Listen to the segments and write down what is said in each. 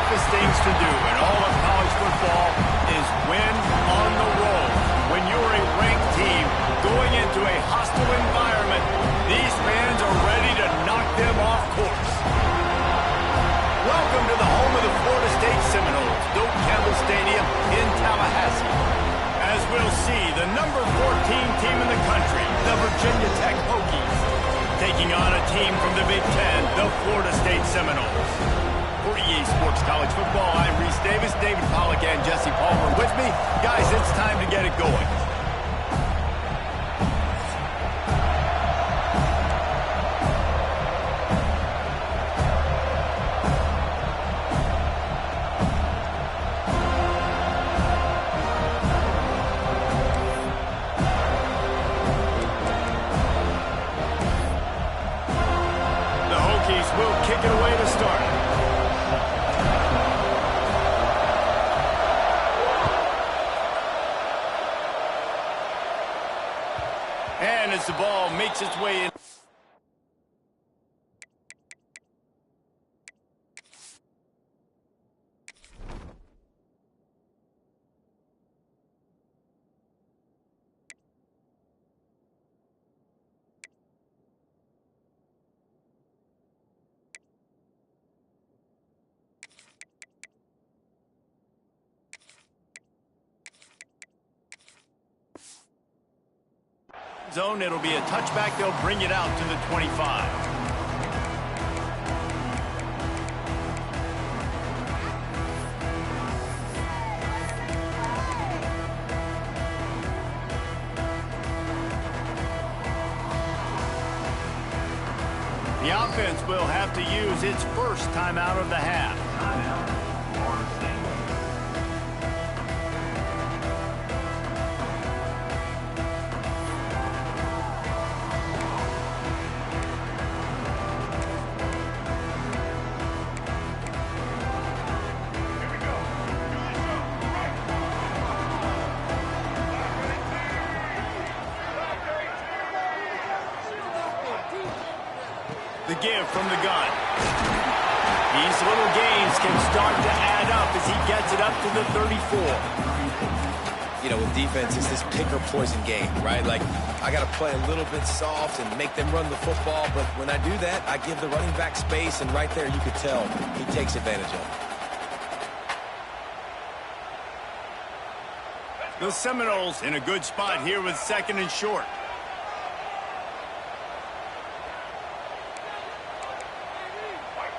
toughest things to do in all of college football is win on the road. When you're a ranked team going into a hostile environment, these fans are ready to knock them off course. Welcome to the home of the Florida State Seminoles, Doak Campbell Stadium in Tallahassee. As we'll see, the number 14 team in the country, the Virginia Tech Hokies, taking on a team from the Big Ten, the Florida State Seminoles. For EA Sports College Football, I'm Reese Davis, David Pollack, and Jesse Palmer with me. Guys, it's time to get it going. Will kick it away to start. And as the ball makes its way in. Zone, it'll be a touchback. They'll bring it out to the 25. The offense will have to use its first timeout of the half. The give from the gun. These little gains can start to add up as he gets it up to the 34. You know, with defense, it's this pick or poison game, right? Like, I got to play a little bit soft and make them run the football, but when I do that, I give the running back space, and right there you could tell he takes advantage of it. The Seminoles in a good spot here with second and short.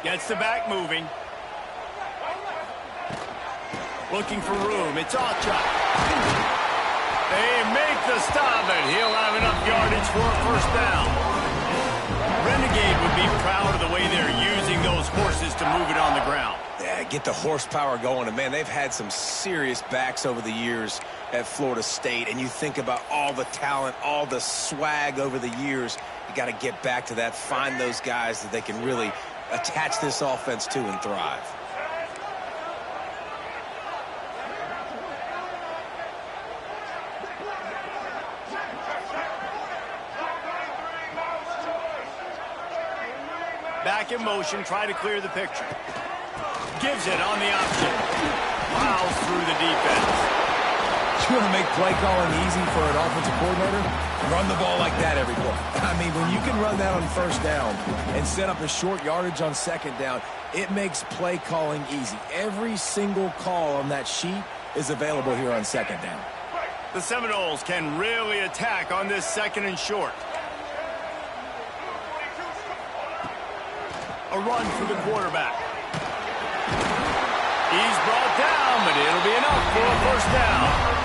Gets the back moving. Looking for room. It's Ocha. They make the stop, and he'll have enough yardage for a first down. Renegade would be proud of the way they're using those horses to move it on the ground. Yeah, get the horsepower going. And, man, they've had some serious backs over the years at Florida State. And you think about all the talent, all the swag over the years. You got to get back to that, find those guys that they can really attach this offense to and thrive. Back in motion, try to clear the picture. Gives it on the option. Plows through the defense. You want to make play calling easy for an offensive coordinator? Run the ball like that every play. I mean, when you can run that on first down and set up a short yardage on second down, it makes play calling easy. Every single call on that sheet is available here on second down. The Seminoles can really attack on this second and short. A run for the quarterback. He's brought down, but it'll be enough for a first down.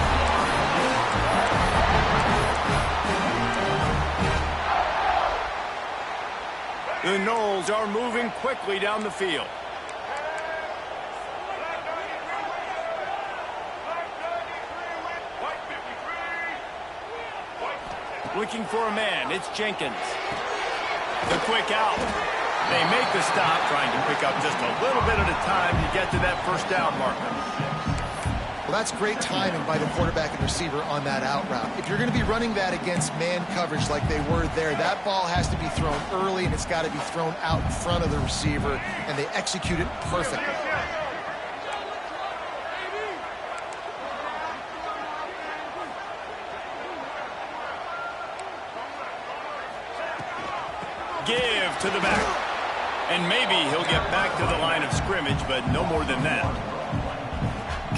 The Noles are moving quickly down the field. Looking for a man, it's Jenkins. The quick out. They make the stop, trying to pick up just a little bit at a time to get to that first down marker. Well, that's great timing by the quarterback and receiver on that out route. If you're going to be running that against man coverage like they were there, that ball has to be thrown early, and it's got to be thrown out in front of the receiver, and they execute it perfectly. Give to the back. And maybe he'll get back to the line of scrimmage, but no more than that.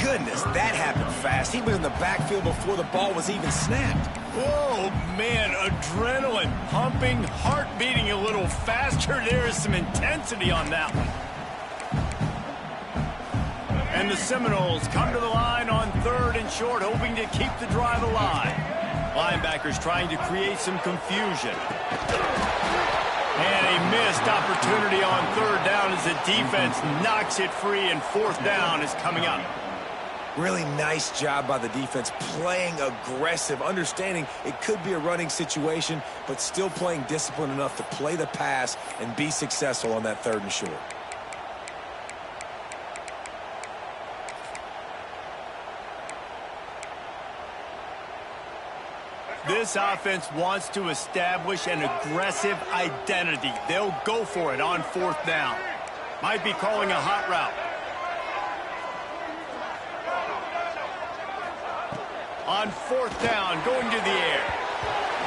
Goodness, that happened fast. He was in the backfield before the ball was even snapped. Whoa, man, adrenaline pumping, heart beating a little faster. There is some intensity on that one. And the Seminoles come to the line on 3rd and short, hoping to keep the drive alive. Linebackers trying to create some confusion. And a missed opportunity on 3rd down as the defense knocks it free, and 4th down is coming up. Really nice job by the defense, playing aggressive, understanding it could be a running situation, but still playing disciplined enough to play the pass and be successful on that 3rd and short. This offense wants to establish an aggressive identity. They'll go for it on 4th down. Might be calling a hot route. On 4th down, going to the air.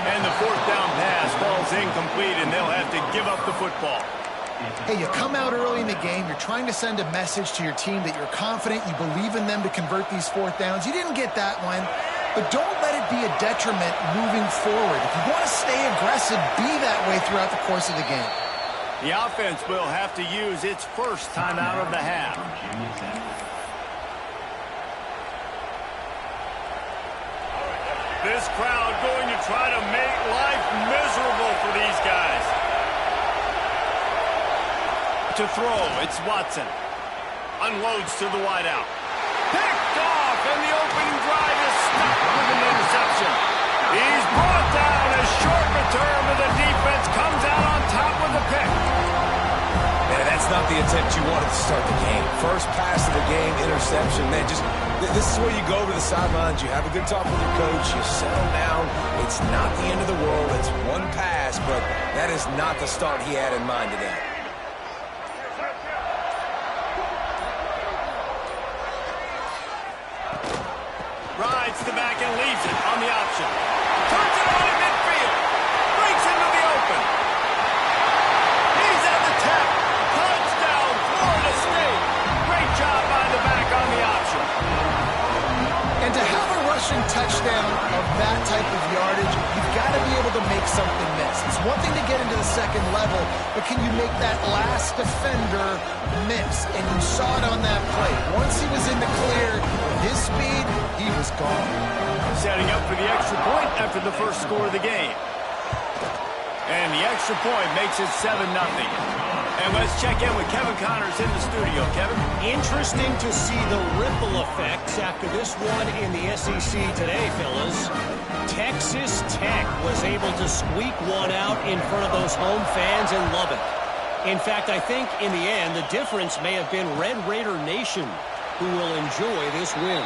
And the 4th down pass falls incomplete, and they'll have to give up the football. Hey, you come out early in the game, you're trying to send a message to your team that you're confident, you believe in them to convert these 4th downs. You didn't get that one, but don't let it be a detriment moving forward. If you want to stay aggressive, be that way throughout the course of the game. The offense will have to use its first timeout of the half. This crowd going to try to make life miserable for these guys. To throw, it's Watson. Unloads to the wideout. Picked off, and the opening drive is stopped with an interception. He's brought down. A short return, but the defense comes out on top with the pick. Man, that's not the attempt you wanted to start the game. First pass of the game, interception. Man, this is where you go to the sidelines. You have a good talk with your coach. You settle down. It's not the end of the world. It's one pass, but that is not the start he had in mind today. Rides the back and leaves it on the option. Turns it on in midfield. Breaks into the open. He's at the tap. Touchdown, Florida State. Great job by the back on the option. And to have a rushing touchdown of that type of yardage, you've got to be able to make something miss. It's one thing to get into the second level, but can you make that last defender miss? And you saw it on that play. Once he was in the clear, with his speed, he was gone. Setting up for the extra point after the first score of the game. And the extra point makes it 7-0. And let's check in with Kevin Connors in the studio. Kevin? Interesting to see the ripple effects after this one in the SEC today, fellas. Texas Tech was able to squeak one out in front of those home fans in Lubbock. In fact, I think in the end, the difference may have been Red Raider Nation, who will enjoy this win.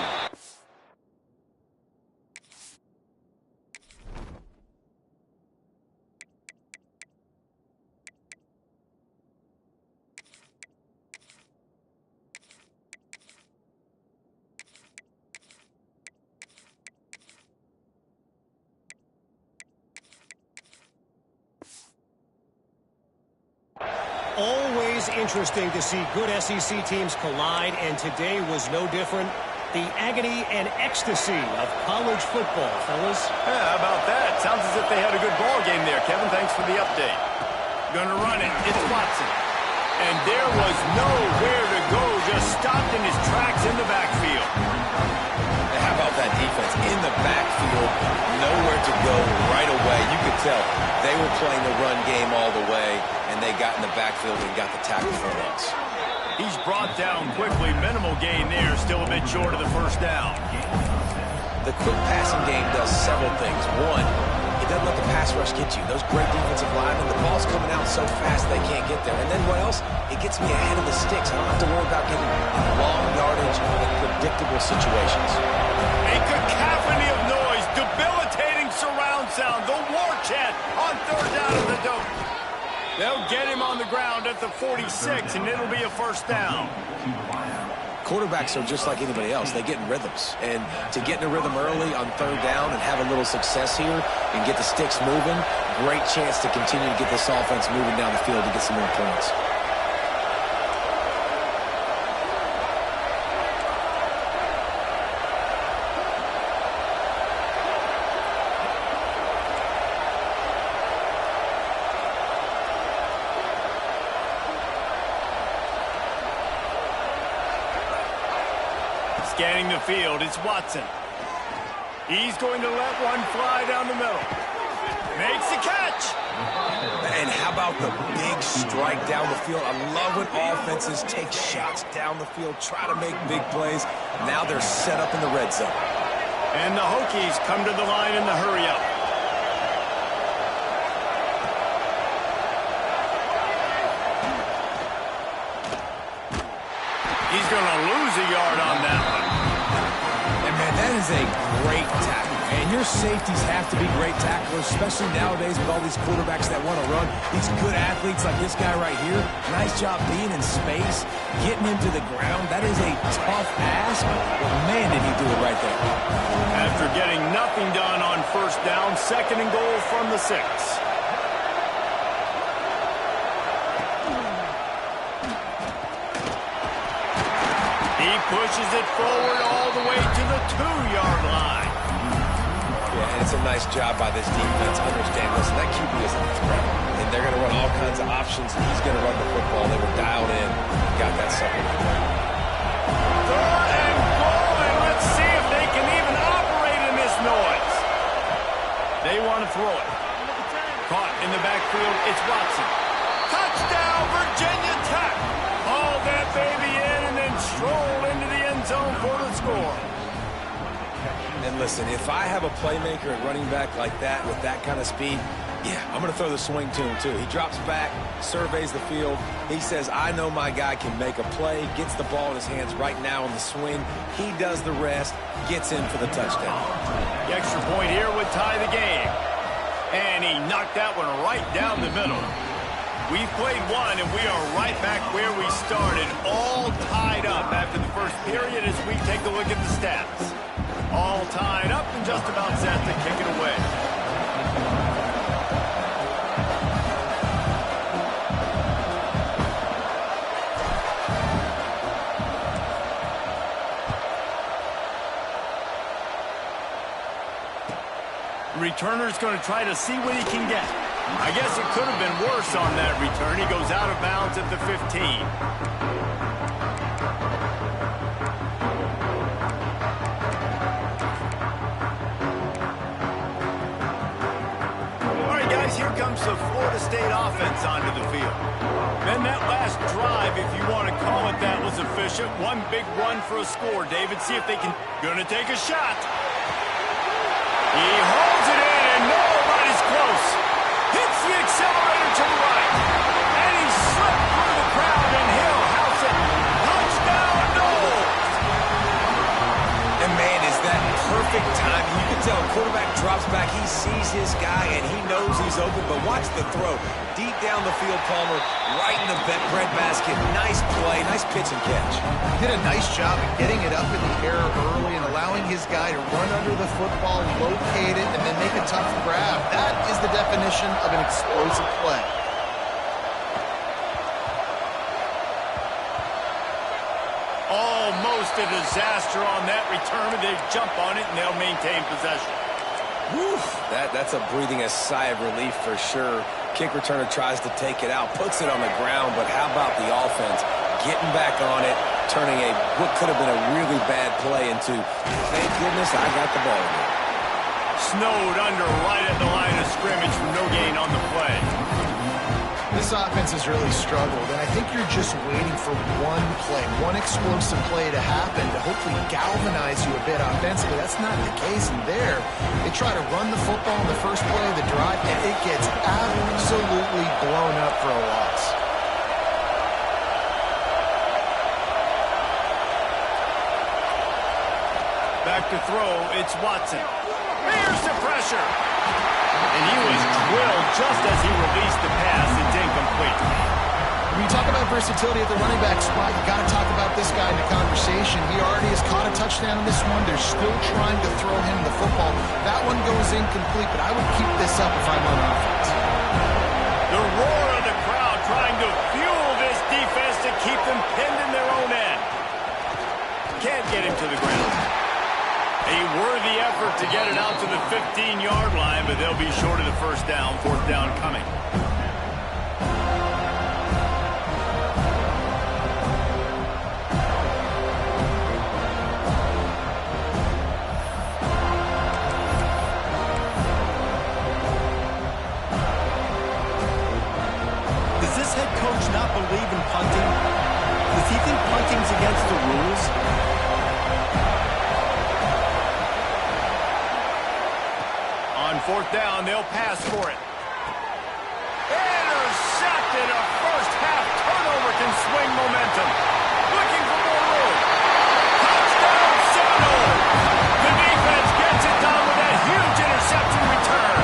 Always interesting to see good SEC teams collide, and today was no different. The agony and ecstasy of college football, fellas. Yeah, how about that? Sounds as if they had a good ball game there, Kevin. Thanks for the update. Gonna run it. It's Watson. And there was nowhere to go. Just stopped in his tracks in the backfield. How about that defense in the backfield, nowhere to go right away. You could tell they were playing the run game all the way, and they got in the backfield and got the tackle for once. He's brought down quickly. Minimal gain there. Still a bit short of the first down. The quick passing game does several things. One, it doesn't let the pass rush get you. Those great defensive linemen, the ball's coming out so fast they can't get there. And then what else? It gets me ahead of the sticks. I don't have to worry about getting long yardage in predictable situations. A cacophony of noise, debilitating surround sound, the war chant on 3rd down at the Dome. They'll get him on the ground at the 46, and it'll be a first down. quarterbacks are just like anybody else. They get in rhythms. And to get in a rhythm early on third down and have a little success here and get the sticks moving, great chance to continue to get this offense moving down the field to get some more points. Scanning the field, it's Watson. He's going to let one fly down the middle. Makes the catch. And how about the big strike down the field? I love when offenses take shots down the field, try to make big plays. Now they're set up in the red zone. And the Hokies come to the line in the hurry-up. He's going to lose a yard on that one. And, man, that is a great tackle. And your safeties have to be great tacklers, especially nowadays with all these quarterbacks that want to run. These good athletes like this guy right here, nice job being in space, getting him to the ground. That is a tough ask, but, man, did he do it right there. After getting nothing done on first down, 2nd and goal from the 6. He pushes it forward all the way to the 2-yard line. Yeah, and it's a nice job by this defense. Understand, listen, that QB is a threat. And they're going to run all kinds of options, and he's going to run the football. They were dialed in. Got that sucker. Third and goal, and let's see if they can even operate in this noise. They want to throw it. Caught in the backfield, it's Watson. Touchdown, Virginia Tech. Haul that baby in and then stroll into the end zone for the score. And listen, if I have a playmaker at running back like that with that kind of speed, yeah, I'm going to throw the swing to him too. He drops back, surveys the field. He says, I know my guy can make a play, gets the ball in his hands right now on the swing. He does the rest, gets in for the touchdown. The extra point here would tie the game. And he knocked that one right down the middle. We've played one, and we are right back where we started, all tied up after the first period as we take a look at the stats. All tied up and just about set to kick it away. Returner's going to try to see what he can get. I guess it could have been worse on that return. He goes out of bounds at the 15. All right, guys, here comes the Florida State offense onto the field. Then that last drive, if you want to call it that, was efficient. One big run for a score. David, see if they can. Gonna take a shot. He holds it in, and nobody's close. Hits the accelerator to the right. And he slipped through the crowd, and he'll house it. Touchdown, Knowles. And, man, is that perfect time. You can tell a quarterback drops back. He sees his guy, and he knows he's open. But watch the throw. Deep down the field, Palmer, right in the breadbasket. Nice play, nice pitch and catch. He did a nice job of getting it up in the air early and allowing his guy to run under the football, locate it, and then make a tough grab. That is the definition of an explosive play. Almost a disaster on that return, but they jump on it, and they'll maintain possession. Whew, that's a breathing a sigh of relief for sure. Kick returner tries to take it out, puts it on the ground, but how about the offense getting back on it, turning what could have been a really bad play into, thank goodness I got the ball again. Snowed under right at the line of scrimmage from no gain on the play. This offense has really struggled, and I think you're just waiting for one play, one explosive play to happen to hopefully galvanize you a bit offensively. That's not the case in there. They try to run the football in the first play of the drive, and it gets absolutely blown up for a loss. Back to throw, it's Watson. Here's the pressure. And he was drilled just as he released the pass. It's incomplete. When you talk about versatility at the running back spot, you got to talk about this guy in the conversation. He already has caught a touchdown in this one. They're still trying to throw him the football. That one goes incomplete, but I would keep this up if I'm on offense. The roar of the crowd trying to fuel this defense to keep them pinned in their own end. Can't get him to the ground. A worthy effort to get it out to the 15-yard line, but they'll be short of the first down. Fourth down coming. Does this head coach not believe in punting? Does he think punting's against the rules? On fourth down, they'll pass for it. Intercepted. A first-half turnover can swing momentum. Looking for more room. Touchdown, Seminoles. The defense gets it done with a huge interception return.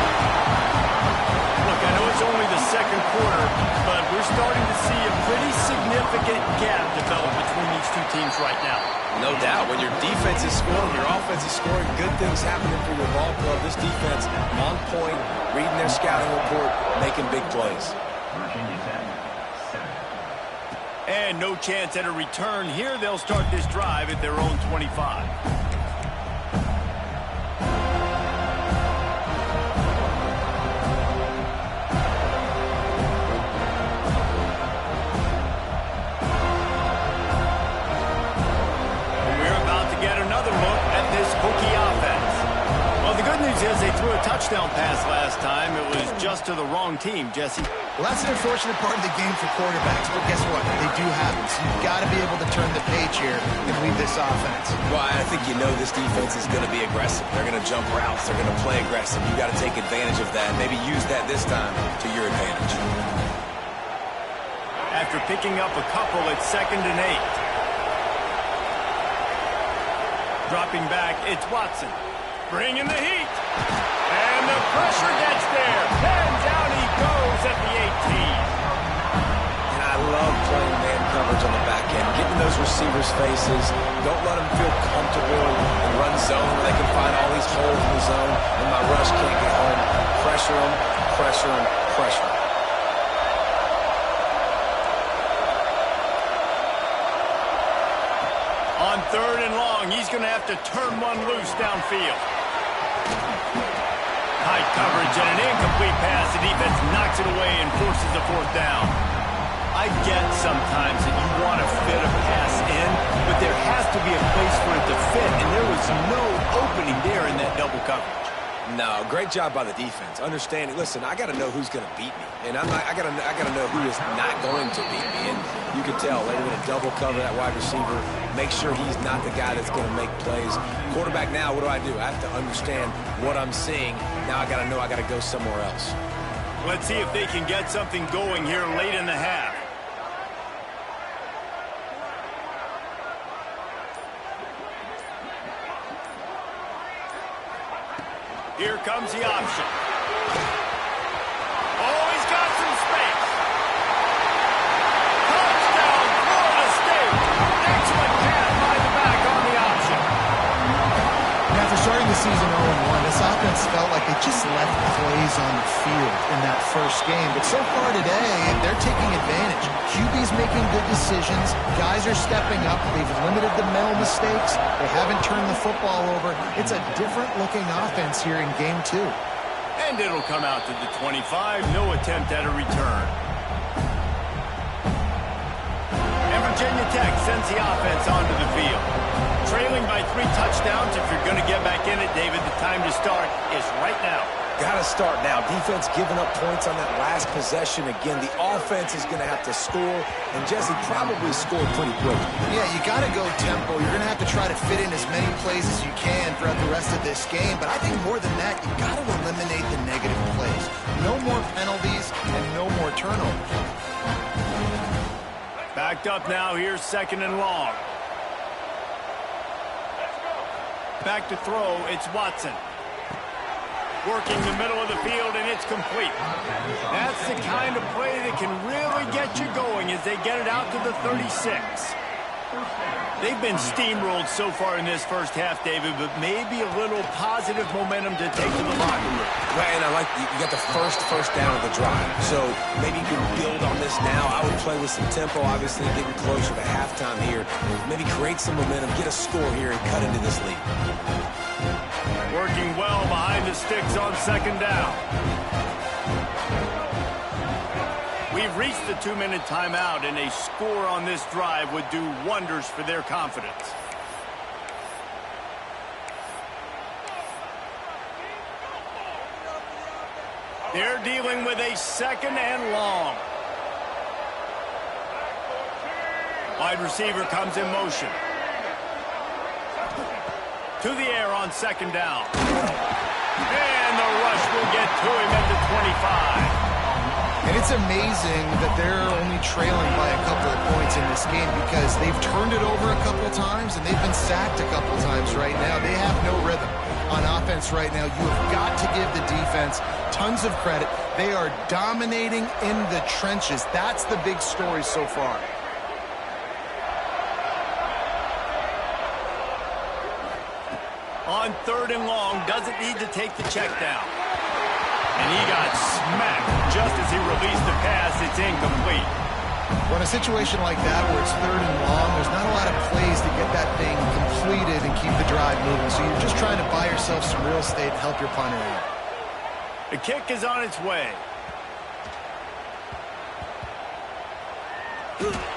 Look, I know it's only the second quarter, but we're starting to see a pretty significant gap develop between these two teams right now. No doubt. When your defense is scoring, your offense is scoring, good things happening for your ball club. This defense on point, reading their scouting report, making big plays. And no chance at a return here. They'll start this drive at their own 25. They threw a touchdown pass last time. It was just to the wrong team, Jesse. Well, that's an unfortunate part of the game for quarterbacks, but guess what? They do happen. So you've got to be able to turn the page here and lead this offense. Well, I think you know this defense is going to be aggressive. They're going to jump routes. They're going to play aggressive. You've got to take advantage of that. Maybe use that this time to your advantage. After picking up a couple, it's 2nd and 8. Dropping back, it's Watson. Bringing the heat. And the pressure gets there. And down he goes at the 18. And I love playing man coverage on the back end. Getting those receivers' faces. Don't let them feel comfortable and run zone where they can find all these holes in the zone and my rush can't get home. Pressure them, pressure them, pressure them. On 3rd and long, he's going to have to turn one loose downfield. High coverage and an incomplete pass. The defense knocks it away and forces a 4th down. I get sometimes that you want to fit a pass in, but there has to be a place for it to fit, and there was no opening there in that double coverage. No, great job by the defense. Understanding, listen, I got to know who's going to beat me, and I got to know who is not going to beat me. And you can tell they're going to double cover that wide receiver, make sure he's not the guy that's going to make plays. Quarterback now, what do? I have to understand what I'm seeing. Now I got to know I got to go somewhere else. Let's see if they can get something going here late in the half. Here comes the option. Oh, he's got some space. Touchdown, Florida State. Excellent pass by the back on the option. And after starting the season 0-1, this offense felt like they just left plays on the field in that first game. But so far today, they're taking advantage. QB's making good decisions. Guys are stepping up. They've limited the mental mistakes. They haven't turned the football over. It's a different-looking offense here in Game 2. And it'll come out to the 25. No attempt at a return. And Virginia Tech sends the offense onto the field. Trailing by 3 touchdowns. If you're going to get back in it, David, the time to start is right now. Got to start now. Defense giving up points on that last possession. Again, the offense is going to have to score, and Jesse probably scored pretty quick. Yeah, you got to go tempo. You're going to have to try to fit in as many plays as you can throughout the rest of this game. But I think more than that, you got to eliminate the negative plays. No more penalties and no more turnovers. Backed up now. Here's 2nd and long. Back to throw. It's Watson. Working the middle of the field, and it's complete. That's the kind of play that can really get you going as they get it out to the 36. They've been steamrolled so far in this first half, David, but maybe a little positive momentum to take to the locker room. Well, and I like you got the first down of the drive, so maybe you can build on this now. I would play with some tempo, obviously getting closer to halftime here. Maybe create some momentum, get a score here, and cut into this lead. Working well behind the sticks on second down. We've reached the 2-minute timeout, and a score on this drive would do wonders for their confidence. They're dealing with a 2nd and long. Wide receiver comes in motion. To the air on 2nd down. And the rush will get to him at the 25. And it's amazing that they're only trailing by a couple of points in this game because they've turned it over a couple times and they've been sacked a couple times right now. They have no rhythm on offense right now. You have got to give the defense tons of credit. They are dominating in the trenches. That's the big story so far. On 3rd and long, doesn't need to take the check down. And he got smacked just as he released the pass. It's incomplete. Well, in a situation like that where it's 3rd and long, there's not a lot of plays to get that thing completed and keep the drive moving. So you're just trying to buy yourself some real estate and help your punter in. The kick is on its way.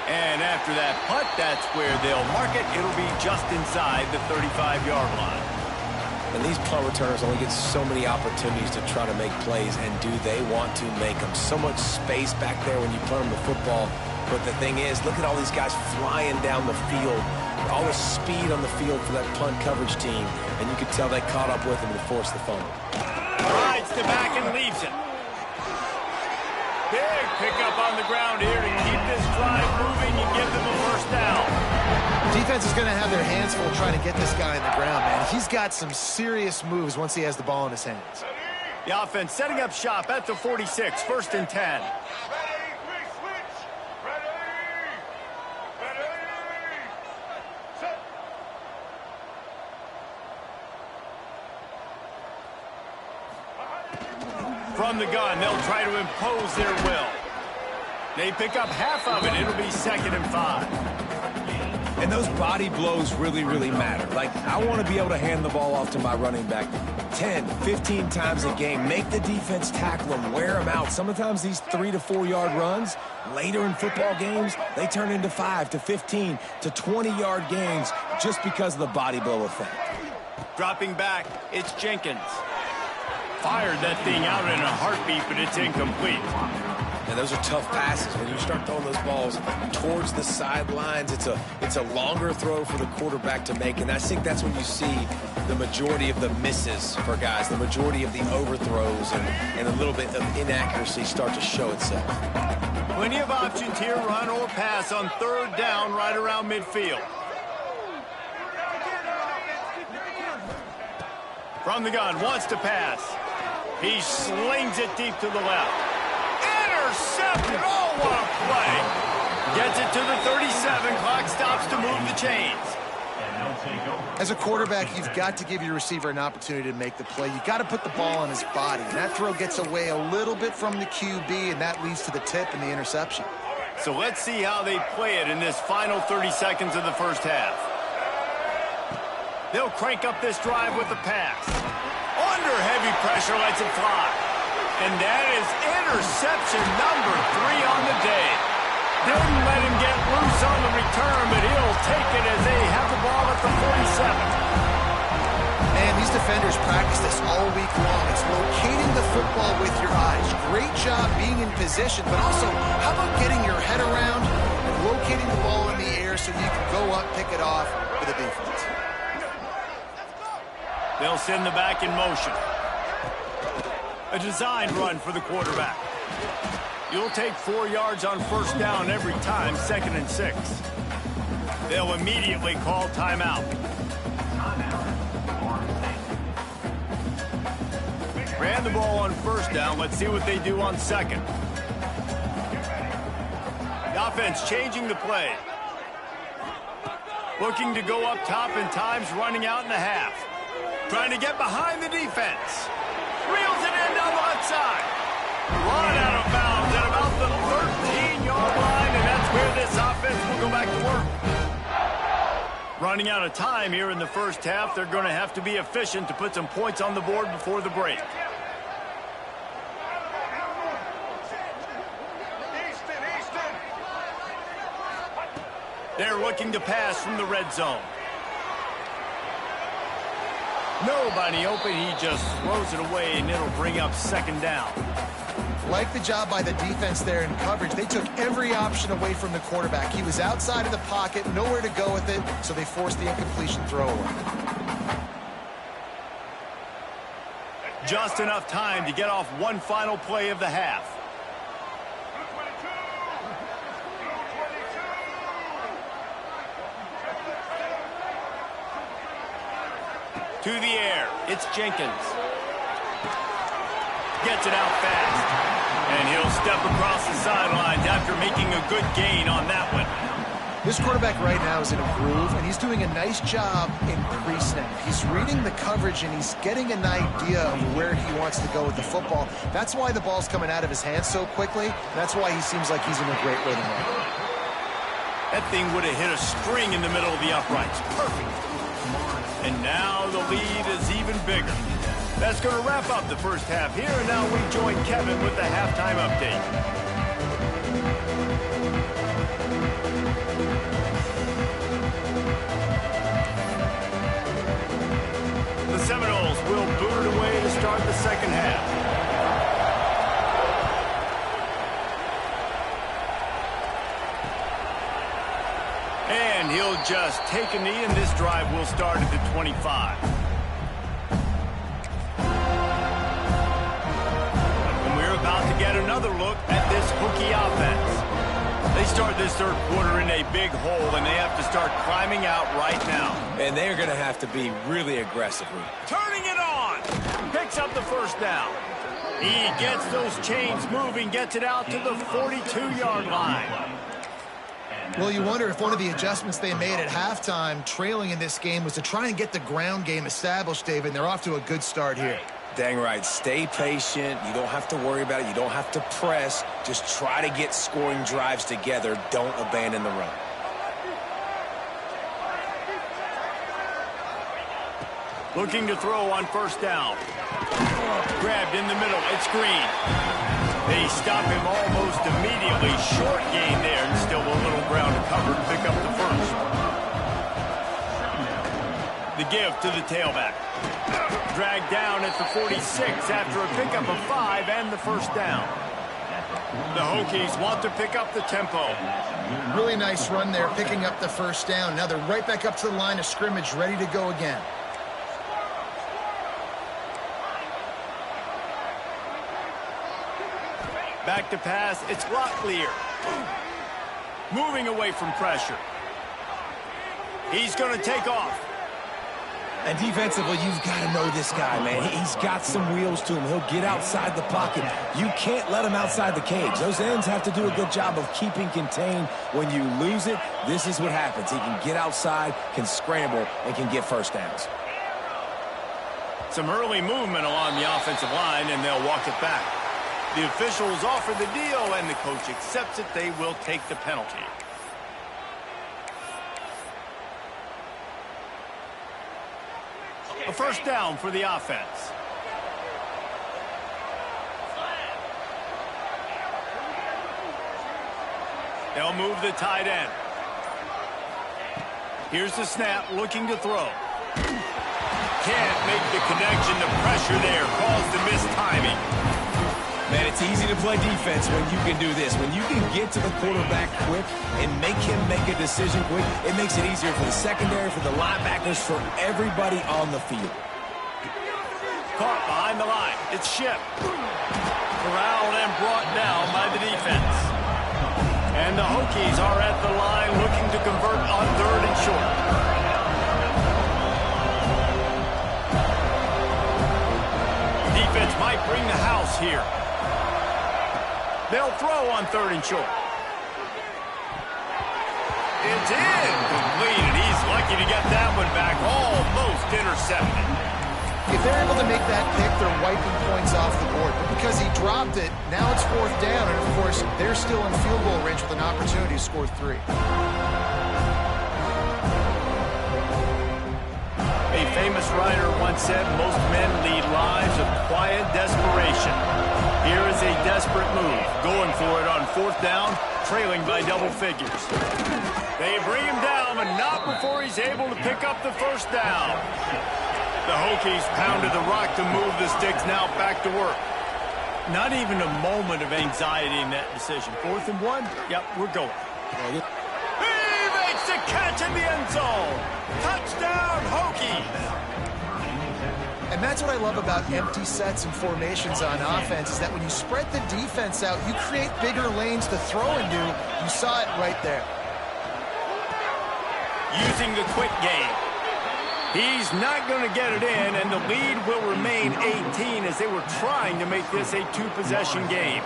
And after that putt, that's where they'll mark it. It'll be just inside the 35-yard line. And these punt returners only get so many opportunities to try to make plays, and do they want to make them? So much space back there when you punt them the football. But the thing is, look at all these guys flying down the field. All the speed on the field for that punt coverage team. And you could tell they caught up with them to force the fumble. Rides to back and leaves it. Big pickup on the ground here to keep this drive moving and give them a first down. Defense is going to have their hands full trying to get this guy in the ground, man. He's got some serious moves once he has the ball in his hands. The offense setting up shop at the 46, 1st and 10. From the gun, they'll try to impose their will. They pick up half of it. It'll be 2nd and 5. And those body blows really, really matter. Like, I want to be able to hand the ball off to my running back 10, 15 times a game. Make the defense tackle them, wear them out. Sometimes these 3 to 4 yard runs, later in football games, they turn into 5 to 15 to 20-yard gains just because of the body blow effect. Dropping back, it's Jenkins. Fired that thing out in a heartbeat, but it's incomplete. And those are tough passes. When you start throwing those balls towards the sidelines, it's a longer throw for the quarterback to make. And I think that's when you see the majority of the misses for guys, the majority of the overthrows and a little bit of inaccuracy start to show itself. Plenty of options here, run or pass on 3rd down right around midfield. From the gun, wants to pass. He slings it deep to the left. Intercepted. Oh, what a play. Gets it to the 37. Clock stops to move the chains. As a quarterback, you've got to give your receiver an opportunity to make the play. You've got to put the ball on his body. And that throw gets away a little bit from the QB, and that leads to the tip and the interception. So let's see how they play it in this final 30 seconds of the first half. They'll crank up this drive with the pass. Under heavy pressure, lets it fly. And that is interception number 3 on the day. Didn't let him get loose on the return, but he'll take it as they have the ball at the 47. Man, these defenders practice this all week long. It's locating the football with your eyes. Great job being in position, but also how about getting your head around and locating the ball in the air so you can go up, pick it off for the defense. They'll send the back in motion. A designed run for the quarterback. You'll take 4 yards on 1st down every time, 2nd and 6. They'll immediately call timeout. the ball on first down. Let's see what they do on second. The offense changing the play. Looking to go up top in times, running out in the half. Trying to get behind the defense. Reels it in down the left side. Run out of bounds at about the 13-yard line, and that's where this offense will go back to work. Running out of time here in the first half. They're going to have to be efficient to put some points on the board before the break. They're looking to pass from the red zone. Nobody open. He just throws it away, and it'll bring up second down. Like the job by the defense there in coverage. They took every option away from the quarterback. He was outside of the pocket, nowhere to go with it, so they forced the incompletion throwaway. Just enough time to get off one final play of the half. To the air, it's Jenkins. Gets it out fast. And he'll step across the sidelines after making a good gain on that one. This quarterback right now is in a groove, and he's doing a nice job in pre-snap. He's reading the coverage, and he's getting an idea of where he wants to go with the football. That's why the ball's coming out of his hands so quickly. That's why he seems like he's in a great rhythm right now. That thing would have hit a string in the middle of the uprights. Perfect. And now the lead is even bigger. That's going to wrap up the first half here, and now we join Kevin with the halftime update. The Seminoles will boot it away to start the second half. And he'll just take a knee, and this drive will start at the 25. About to get another look at this Hokie offense. They start this third quarter in a big hole, and they have to start climbing out right now. And they're going to have to be really aggressive. Turning it on. Picks up the first down. He gets those chains moving, gets it out to the 42-yard line. Well, you wonder if one of the adjustments they made at halftime, trailing in this game, was to try and get the ground game established, David, and they're off to a good start here. Dang right. Stay patient. You don't have to worry about it. You don't have to press. Just try to get scoring drives together. Don't abandon the run. Looking to throw on first down. Grabbed in the middle. It's Green. They stop him almost immediately. Short gain there, and still a little ground to cover to pick up the first. The give to the tailback. Dragged down at the 46 after a pickup of 5 and the first down. The Hokies want to pick up the tempo. Really nice run there, picking up the first down. Now they're right back up to the line of scrimmage, ready to go again. Back to pass, it's Locklear. Moving away from pressure. He's going to take off. And defensively, you've got to know this guy, man. He's got some wheels to him. He'll get outside the pocket. You can't let him outside the cage. Those ends have to do a good job of keeping contained. When you lose it, this is what happens. He can get outside, can scramble, and can get first downs. Some early movement along the offensive line, and they'll walk it back. The officials offer the deal, and the coach accepts it. They will take the penalty. A first down for the offense. They'll move the tight end. Here's the snap, looking to throw. Can't make the connection. The pressure there caused the mistiming. Man, it's easy to play defense when you can do this. When you can get to the quarterback quick and make him make a decision quick, it makes it easier for the secondary, for the linebackers, for everybody on the field. Caught behind the line. It's Ship. Corralled and brought down by the defense. And the Hokies are at the line looking to convert on third and short. Defense might bring here. They'll throw on 3rd and short. It's incomplete, and he's lucky to get that one back. Almost intercepted. If they're able to make that pick, they're wiping points off the board. But because he dropped it, now it's 4th down. And, of course, they're still in field goal range with an opportunity to score 3. A famous writer once said, most men lead lives of quiet desperation. Here is a desperate move. Going for it on 4th down, trailing by double figures. They bring him down, but not before he's able to pick up the 1st down. The Hokies pounded the rock to move the sticks, now back to work. Not even a moment of anxiety in that decision. 4th and 1? Yep, we're going. He makes the catch in the end zone. Touchdown, Hokies. And that's what I love about empty sets and formations on offense, is that when you spread the defense out, you create bigger lanes to throw into. You saw it right there. Using the quick game. He's not going to get it in, and the lead will remain 18 as they were trying to make this a 2-possession game.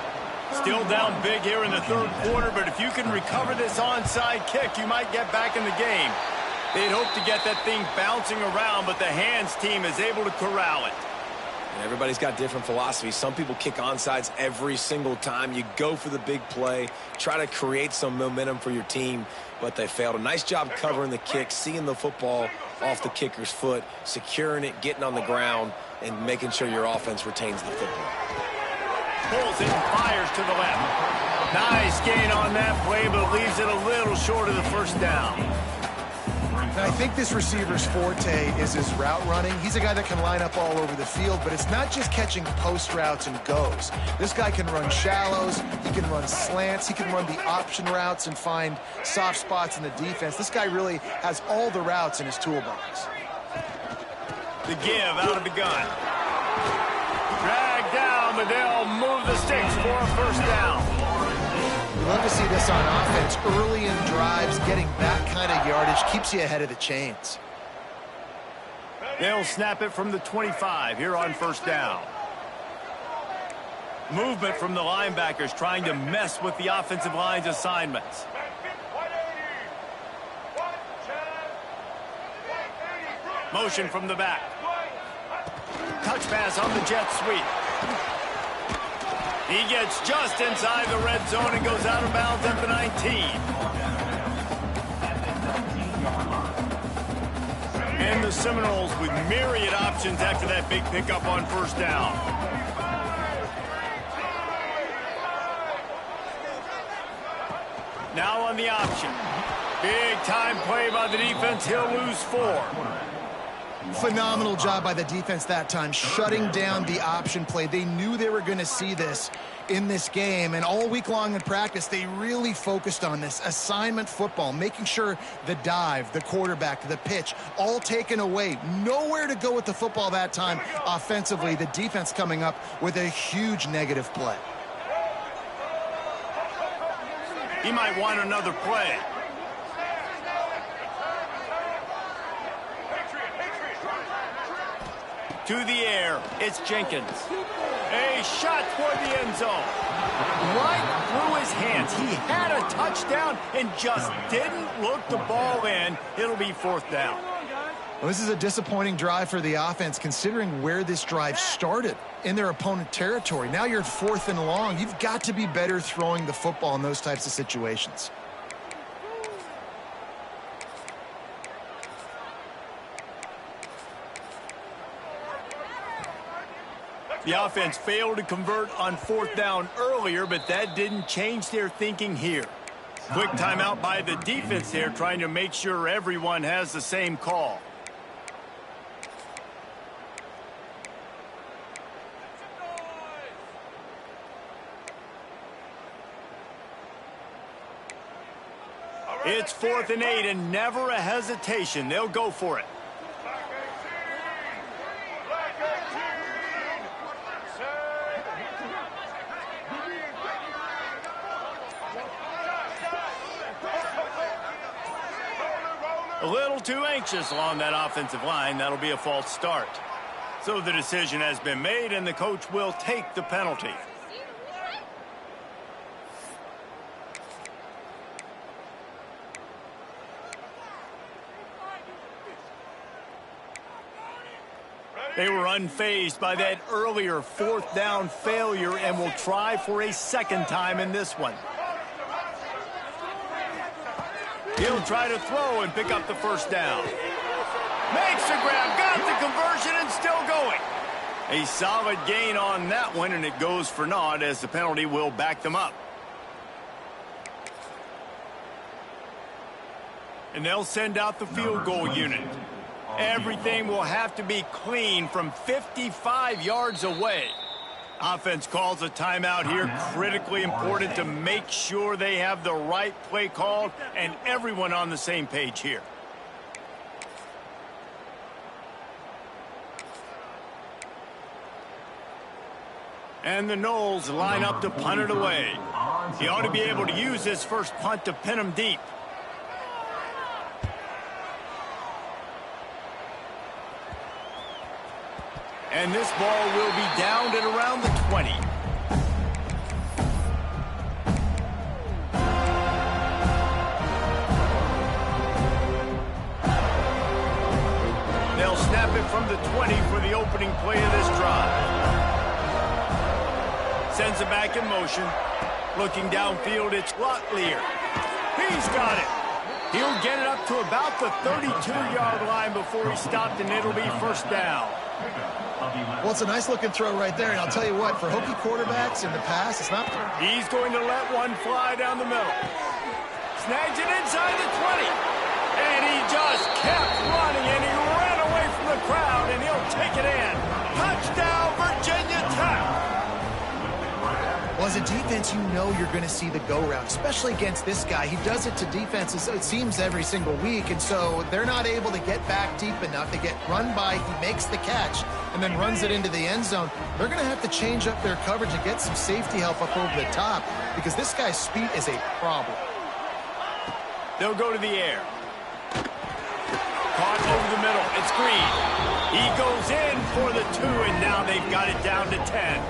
Still down big here in the 3rd quarter, but if you can recover this onside kick, you might get back in the game. They'd hope to get that thing bouncing around, but the hands team is able to corral it. And everybody's got different philosophies. Some people kick onside every single time. You go for the big play, try to create some momentum for your team, but they failed. A nice job covering the kick, seeing the football off the kicker's foot, securing it, getting on the ground, and making sure your offense retains the football. Pulls it and fires to the left. Nice gain on that play, but leaves it a little short of the 1st down. And I think this receiver's forte is his route running. He's a guy that can line up all over the field, but it's not just catching post routes and goes. This guy can run shallows, he can run slants, he can run the option routes and find soft spots in the defense. This guy really has all the routes in his toolbox. The give out of the gun. Drag down, but they'll move the sticks for a 1st down. We love to see this on offense. Early in drives, getting that kind of yardage keeps you ahead of the chains. They'll snap it from the 25 here on 1st down. Movement from the linebackers trying to mess with the offensive line's assignments. Motion from the back. Touch pass on the jet sweep. He gets just inside the red zone and goes out of bounds at the 19. And the Seminoles with myriad options after that big pickup on 1st down. Now on the option. Big time play by the defense. He'll lose 4. Phenomenal job by the defense that time, shutting down the option play. They knew they were going to see this in this game, and all week long in practice, they really focused on this assignment football, making sure the dive, the quarterback, the pitch, all taken away. Nowhere to go with the football that time offensively. The defense coming up with a huge negative play. He might want another play. To the air, it's Jenkins. A shot toward the end zone. Right through his hands. He had a touchdown and just didn't look the ball in. It'll be 4th down. Well, this is a disappointing drive for the offense, considering where this drive started in their opponent territory. Now you're at 4th and long. You've got to be better throwing the football in those types of situations. The offense failed to convert on 4th down earlier, but that didn't change their thinking here. Quick timeout by the defense there, trying to make sure everyone has the same call. It's 4th and 8 and never a hesitation. They'll go for it. A little too anxious along that offensive line. That'll be a false start. So the decision has been made, and the coach will take the penalty. They were unfazed by that earlier fourth down failure and will try for a second time in this one. He'll try to throw and pick up the first down. Makes the grab, got the conversion, and still going. A solid gain on that one, and it goes for naught as the penalty will back them up. And they'll send out the field goal unit. Everything will have to be clean from 55 yards away. Offense calls a timeout here. Critically important to make sure they have the right play called and everyone on the same page here. And the Knowles line up to punt it away. He ought to be able to use this first punt to pin him deep. And this ball will be downed at around the 20. They'll snap it from the 20 for the opening play of this drive. Sends it back in motion. Looking downfield, it's Locklear. He's got it. He'll get it up to about the 32-yard line before he's stopped, and it'll be first down. Well, it's a nice-looking throw right there, and I'll tell you what, for Hokie quarterbacks in the past, it's not... He's going to let one fly down the middle. Snags it inside the 20. And he just kept running, and he ran away from the crowd, and he'll take it in. Touchdown, Virginia Tech. Well, as a defense, you know you're going to see the go-round, especially against this guy. He does it to defenses, it seems, every single week, and so they're not able to get back deep enough. They get run by, he makes the catch, and then runs it into the end zone. They're going to have to change up their coverage and get some safety help up over the top because this guy's speed is a problem. They'll go to the air. Caught over the middle. It's Green. He goes in for the 2, and now they've got it down to 10.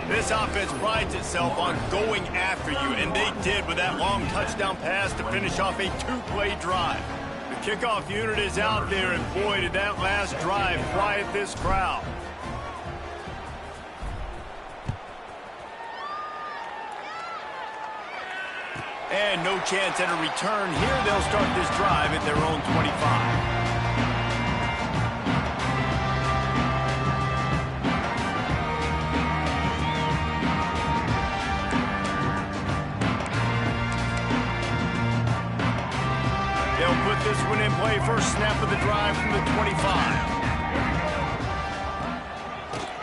This offense prides itself on going after you, and they did with that long touchdown pass to finish off a 2-play drive. The kickoff unit is out there, and boy, did that last drive quiet this crowd. And no chance at a return here. They'll start this drive at their own 25. They'll put this one in play. First snap of the drive from the 25.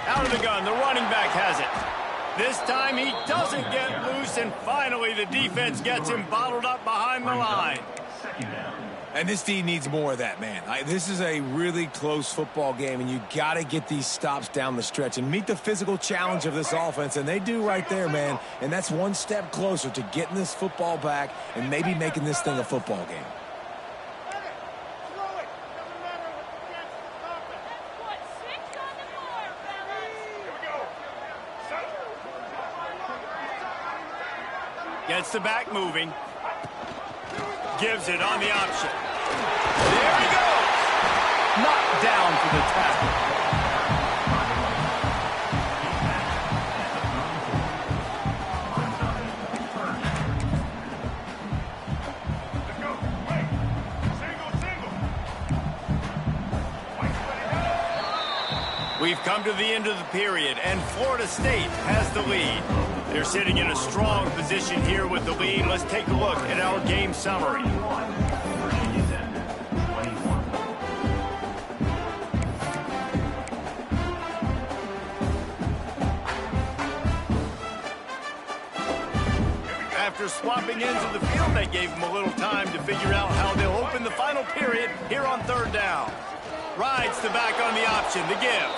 Out of the gun, the running back has it. This time he doesn't get loose, and finally the defense gets him bottled up behind the line. And this team needs more of that, man. This is a really close football game, and you got to get these stops down the stretch and meet the physical challenge of this offense, and they do right there, man. And that's one step closer to getting this football back and maybe making this thing a football game. Gets the back moving. Gives it on the option. There he goes. Knocked down for the tackle. We've come to the end of the period, and Florida State has the lead. They're sitting in a strong position here with the lead. Let's take a look at our game summary. After swapping ends of the field, they gave them a little time to figure out how they'll open the final period here on third down. Rides the back on the option, the give.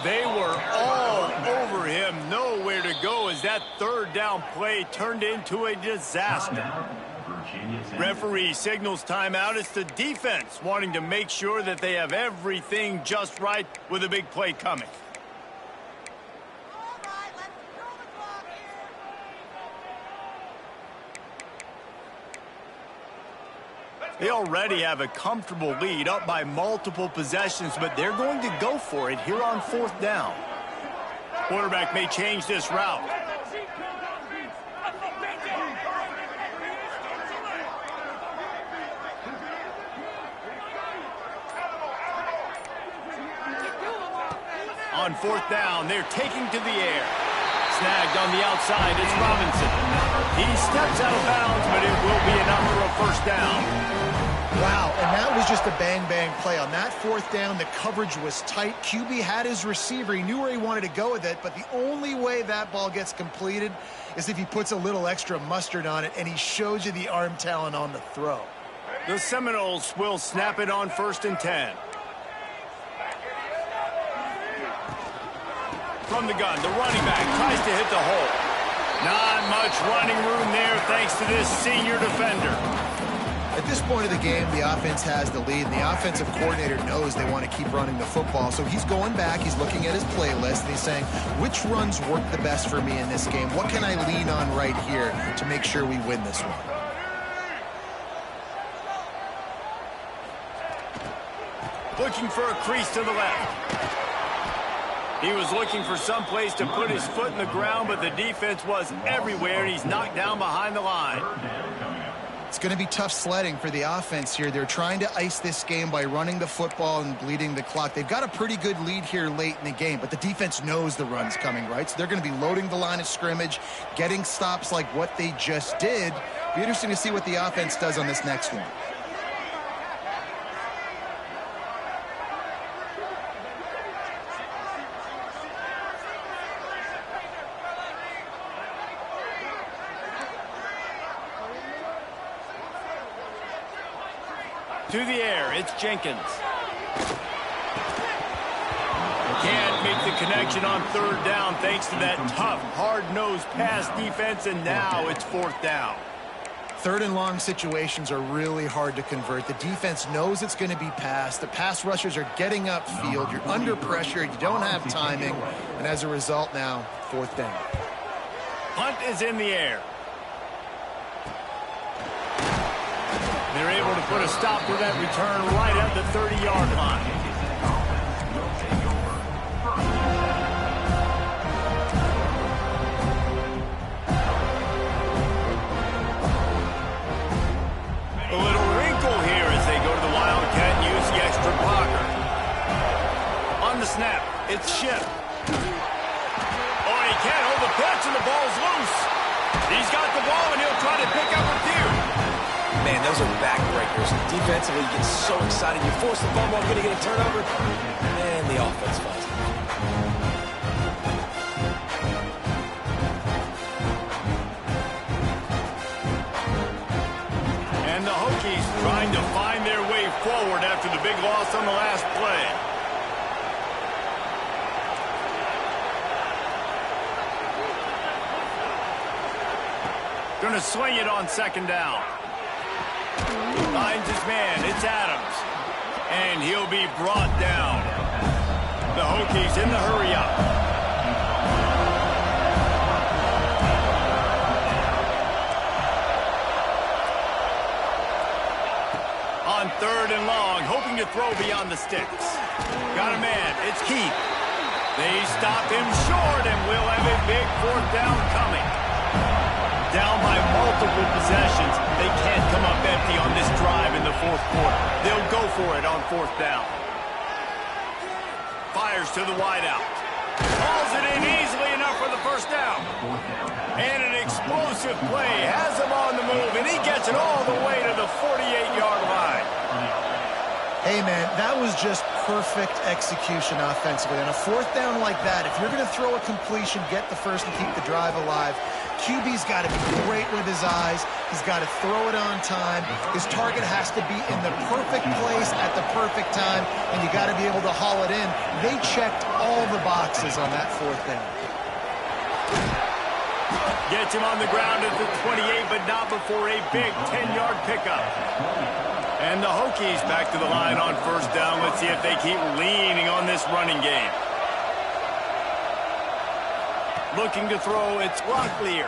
They were all over him, nowhere to go as that third down play turned into a disaster. Referee signals timeout. It's the defense wanting to make sure that they have everything just right with a big play coming. They already have a comfortable lead, up by multiple possessions, but they're going to go for it here on 4th down. Quarterback may change this route. On 4th down, they're taking to the air. Snagged on the outside, it's Robinson. He steps out of bounds, but it will be enough for a 1st down. Wow, and that was just a bang-bang play. On that 4th down, the coverage was tight. QB had his receiver. He knew where he wanted to go with it, but the only way that ball gets completed is if he puts a little extra mustard on it, and he shows you the arm talent on the throw. The Seminoles will snap it on 1st and 10. From the gun, the running back tries to hit the hole. Not much running room there thanks to this senior defender. At this point of the game, the offense has the lead, and the offensive coordinator knows they want to keep running the football. So he's going back, he's looking at his playlist, and he's saying, which runs work the best for me in this game? What can I lean on right here to make sure we win this one? Looking for a crease to the left. He was looking for some place to put his foot in the ground, but the defense was everywhere, and he's knocked down behind the line. It's going to be tough sledding for the offense here. They're trying to ice this game by running the football and bleeding the clock. They've got a pretty good lead here late in the game, but the defense knows the run's coming, right? So they're going to be loading the line of scrimmage, getting stops like what they just did. Be interesting to see what the offense does on this next one. To the air, it's Jenkins. Can't make the connection on 3rd down thanks to that tough, hard-nosed pass defense, and now it's 4th down. 3rd and long situations are really hard to convert. The defense knows it's going to be passed. The pass rushers are getting upfield. You're under pressure. You don't have timing. And as a result now, 4th down. Punt is in the air. They're able to put a stop to that return right at the 30-yard line. A little wrinkle here as they go to the Wildcat and use the extra blocker. On the snap, it's Schiff. Oh, and he can't hold the pitch, and the ball's loose. He's got the ball, and he'll try to pick up a few. Man, those are backbreakers. Defensively, you get so excited. You force the fumble, going to get a turnover, and the offense falls. And the Hokies trying to find their way forward after the big loss on the last play. Going to swing it on 2nd down. Finds his man. It's Adams. And he'll be brought down. The Hokies in the hurry-up. On 3rd and long, hoping to throw beyond the sticks. Got a man. It's Keith. They stop him short, and we'll have a big 4th down coming. Down by multiple possessions. They can't come up empty on this drive in the 4th quarter. They'll go for it on 4th down. Fires to the wideout. Hauls it in easily enough for the 1st down. And an explosive play has him on the move, and he gets it all the way to the 48-yard line. Hey, man, that was just perfect execution offensively. On a 4th down like that, if you're going to throw a completion, get the first and keep the drive alive, QB's got to be great with his eyes. He's got to throw it on time. His target has to be in the perfect place at the perfect time, and you got to be able to haul it in. They checked all the boxes on that 4th down. Gets him on the ground at the 28, but not before a big 10-yard pickup. And the Hokies back to the line on first down. Let's see if they keep leaning on this running game. Looking to throw, it's Locklear.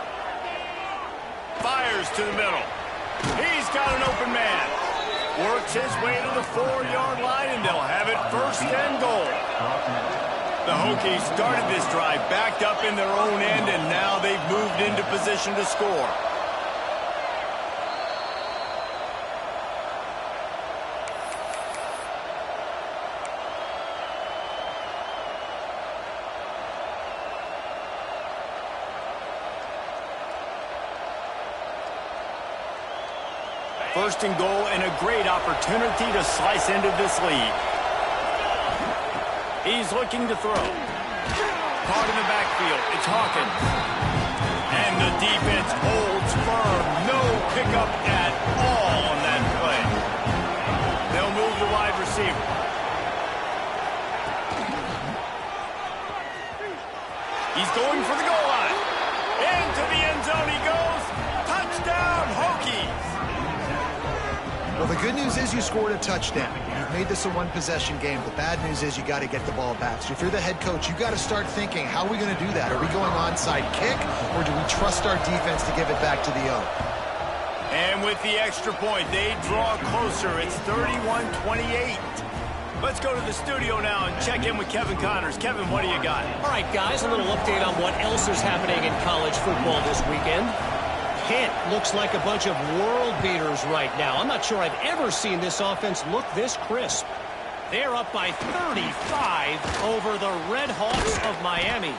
Fires to the middle. He's got an open man. Works his way to the 4-yard line, and they'll have it first and goal. The Hokies started this drive backed up in their own end, and now they've moved into position to score. First and goal, and a great opportunity to slice into this lead. He's looking to throw. Caught in the backfield. It's Hawkins. And the defense holds firm. No pickup at all on that play. They'll move the wide receiver. He's going for the goal line. Into the end zone he goes. Touchdown, Hokies. Well, the good news is you scored a touchdown. You've made this a one-possession game. The bad news is you got to get the ball back. So if you're the head coach, you got to start thinking, how are we going to do that? Are we going onside kick, or do we trust our defense to give it back to the O? And with the extra point, they draw closer. It's 31-28. Let's go to the studio now and check in with Kevin Connors. Kevin, what do you got? All right, guys, a little update on what else is happening in college football this weekend. Pitt looks like a bunch of world beaters right now. I'm not sure I've ever seen this offense look this crisp. They're up by 35 over the Red Hawks of Miami.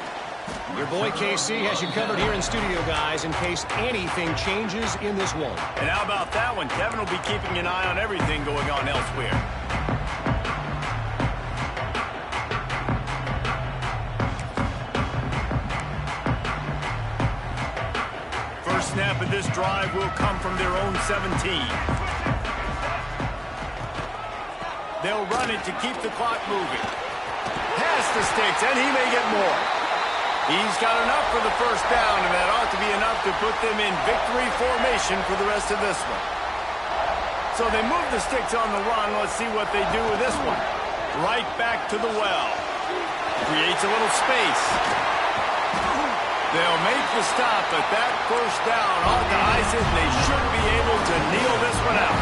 Your boy KC has you covered here in studio, guys, in case anything changes in this one. And how about that one? Kevin will be keeping an eye on everything going on elsewhere. Snap of this drive will come from their own 17. They'll run it to keep the clock moving. Pass the sticks, and he may get more. He's got enough for the first down, and that ought to be enough to put them in victory formation for the rest of this one. So they move the sticks on the run. Let's see what they do with this one. Right back to the well. Creates a little space. They'll make the stop, but that first down on the ice, and they should be able to kneel this one out.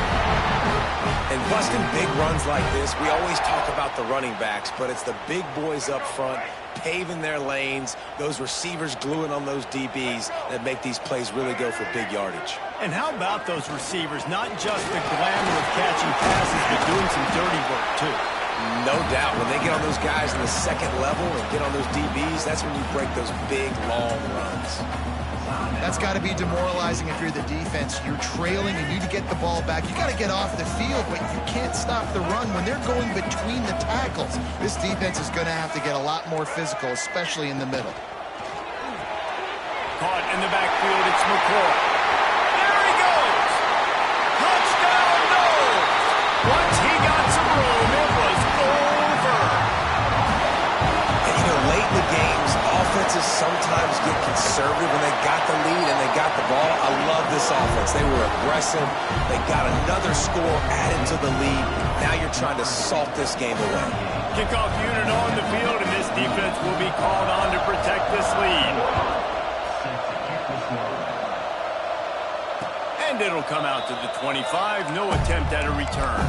And busting big runs like this, we always talk about the running backs, but it's the big boys up front, paving their lanes, those receivers gluing on those DBs that make these plays really go for big yardage. And how about those receivers? Not just the glamour of catching passes, but doing some dirty work, too. No doubt. When they get on those guys in the second level and get on those DBs, that's when you break those big, long runs. That's got to be demoralizing if you're the defense. You're trailing, you need to get the ball back. You got to get off the field, but you can't stop the run when they're going between the tackles. This defense is going to have to get a lot more physical, especially in the middle. Caught in the backfield, it's McCoy. There he goes! Touchdown, no! Once he got some room, it was over. And you know, late in the games, offenses sometimes get conservative when they got the lead and they got the ball. I love this offense. They were aggressive. They got another score added to the lead. Now you're trying to salt this game away. Kickoff unit on the field, and this defense will be called on to protect this lead. And it'll come out to the 25. No attempt at a return.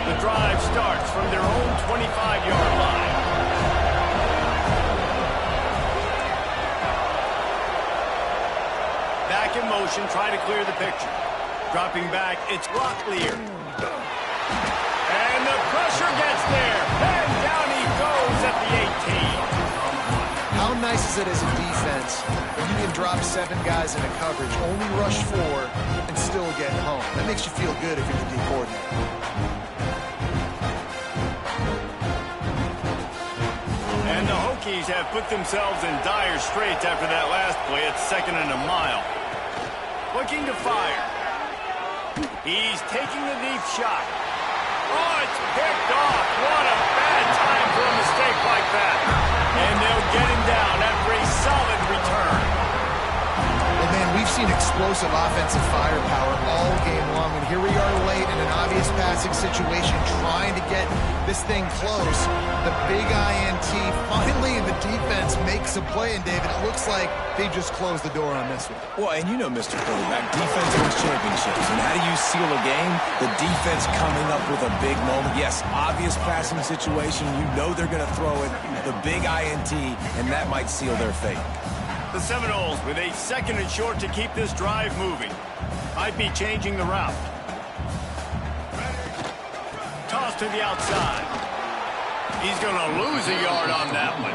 The drive starts from their own 25-yard line. Back in motion, try to clear the picture. Dropping back, it's Locklear. And the pressure gets there. And down he goes at the 18. How nice is it as a defense when you can drop 7 guys into coverage, only rush 4, and still get home? That makes you feel good if you're the D coordinator. And the Hokies have put themselves in dire straits after that last play at 2nd and a mile. Looking to fire. He's taking the deep shot. Oh, it's picked off. What a bad time for a mistake like that. And they'll get him down after a solid return. Well, man, we've seen explosive offensive firepower all game long, and here we are late in an obvious passing situation trying to get this thing close. The big INT, finally the defense makes a play, and David, it looks like they just closed the door on this one. Well, and you know, Mr. Quarterback, defense wins championships. And how do you seal a game? The defense coming up with a big moment. Yes, obvious passing situation. You know they're going to throw it. The big INT, and that might seal their fate. The Seminoles with a 2nd and short to keep this drive moving. Might be changing the route. Toss to the outside. He's going to lose a yard on that one.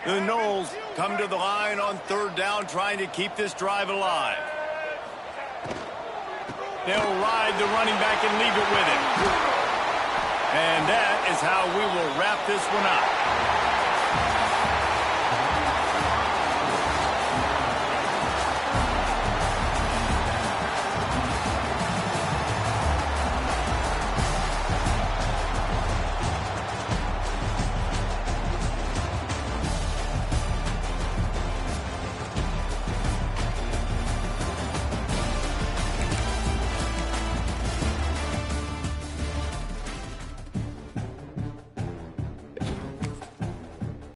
The Noles come to the line on 3rd down, trying to keep this drive alive. They'll ride the running back and leave it with him. And that is how we will wrap this one up.